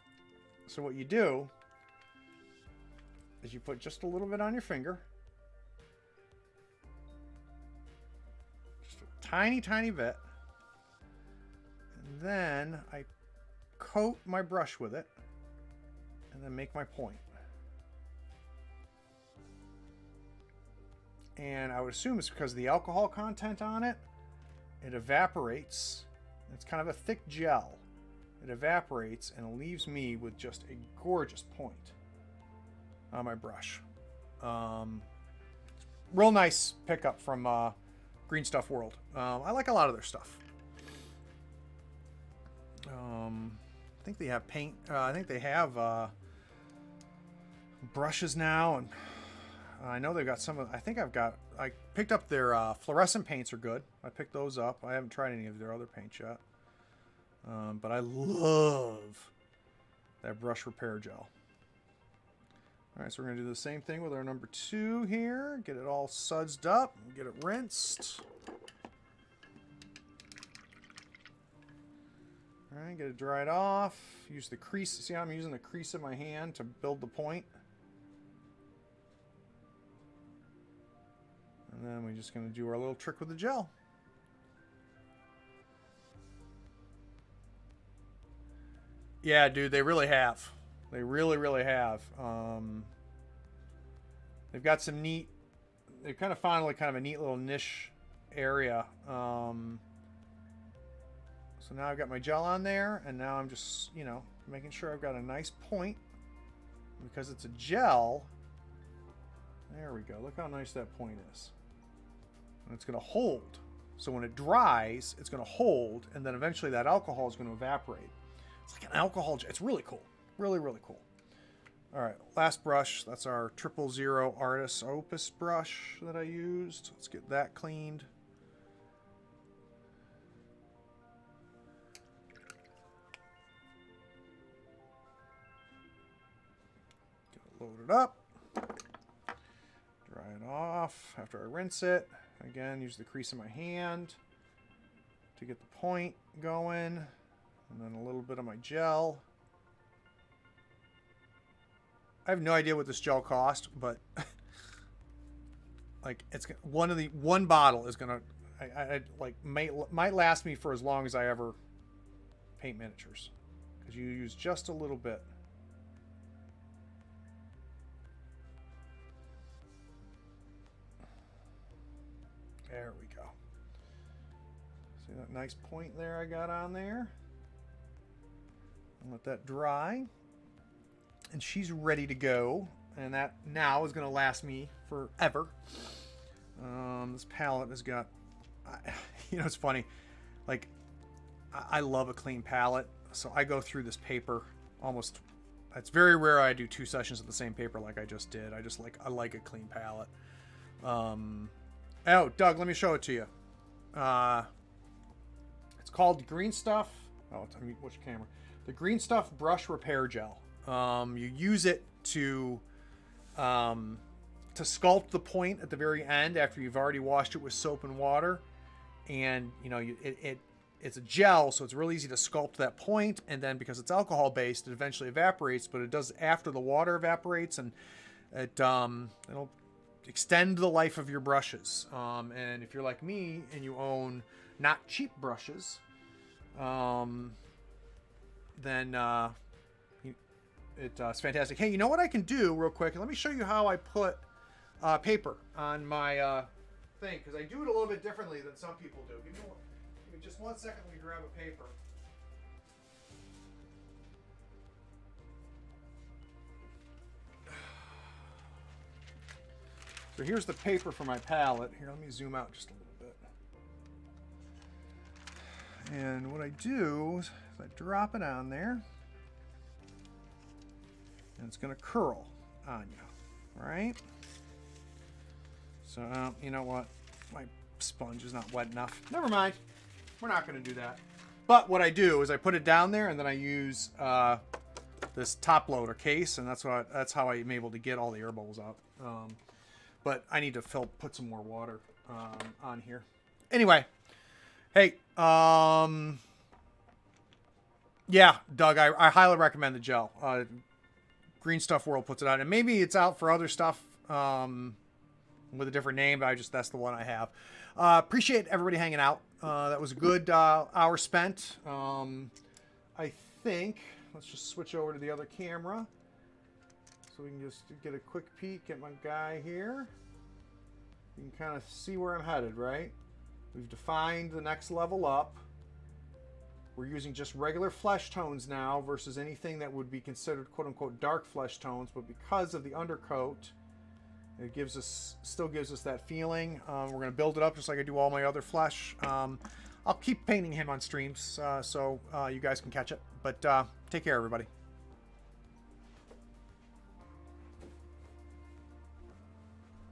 So what you do is you put just a little bit on your finger. Just a tiny, tiny bit. And then I coat my brush with it. And then make my point. And I would assume it's because of the alcohol content on it. It evaporates. It's kind of a thick gel. It evaporates and it leaves me with just a gorgeous point on my brush. Real nice pickup from Green Stuff World. I like a lot of their stuff. I think they have paint. I think they have brushes now, and I know they've got some of. I picked up their fluorescent paints are good. I picked those up. I haven't tried any of their other paints yet, but I love that brush repair gel. All right, so we're gonna do the same thing with our number 2 here. Get it all sudsed up. Get it rinsed. All right, get it dried off. Use the crease. See how I'm using the crease of my hand to build the point? And then we're just going to do our little trick with the gel. Yeah, dude, they really have. They really, really have. They've got some neat... They've kind of found like kind of a neat little niche area. So now I've got my gel on there, and now I'm just, making sure I've got a nice point. Because it's a gel. There we go. Look how nice that point is. And it's going to hold. So when it dries, it's going to hold, and then eventually that alcohol is going to evaporate. It's like an alcohol gel. It's really cool. Really, really cool. All right, last brush. That's our 000 Artist Opus brush that I used. Let's get that cleaned. Load it up, dry it off after I rinse it. Again, use the crease of my hand to get the point going, and then a little bit of my gel. I have no idea what this gel cost, but like one bottle is gonna might last me for as long as I ever paint miniatures, because you use just a little bit. There we go. See that nice point there I got on there? I'll let that dry. And she's ready to go. And that now is going to last me forever. This palette has got... it's funny. Like, I love a clean palette. So I go through this paper almost... It's very rare I do 2 sessions of the same paper like I just did. I like a clean palette. Oh, Doug, let me show it to you. It's called Green Stuff. Oh, I mean, which camera? The Green Stuff Brush Repair Gel. You use it to sculpt the point at the very end after you've already washed it with soap and water. And, you know, it's a gel, so it's real easy to sculpt that point. And then because it's alcohol based, it eventually evaporates, but it does after the water evaporates, and it'll extend the life of your brushes. And if you're like me and you own not cheap brushes, then it's fantastic. Hey, you know what I can do real quick? Let me show you how I put paper on my thing, because I do it a little bit differently than some people do. Give me just 1 second. Let me grab a paper. So here's the paper for my palette. Here, let me zoom out just a little bit. And what I do is I drop it on there, and it's going to curl on you, right? So, you know what? My sponge is not wet enough. Never mind. We're not going to do that. But what I do is I put it down there, and then I use this top loader case, and that's how I'm able to get all the air bubbles out. But I need to put some more water on here. Anyway, hey, yeah, Doug, I highly recommend the gel. Green Stuff World puts it out, and maybe it's out for other stuff with a different name, but that's the one I have. Appreciate everybody hanging out. That was a good hour spent. I think, let's just switch over to the other camera so we can just get a quick peek at my guy here. You can kind of see where I'm headed, right? We've defined the next level up. We're using just regular flesh tones now versus anything that would be considered quote-unquote dark flesh tones, but because of the undercoat, it still gives us that feeling. We're going to build it up just like I do all my other flesh. I'll keep painting him on streams so you guys can catch it. But take care, everybody.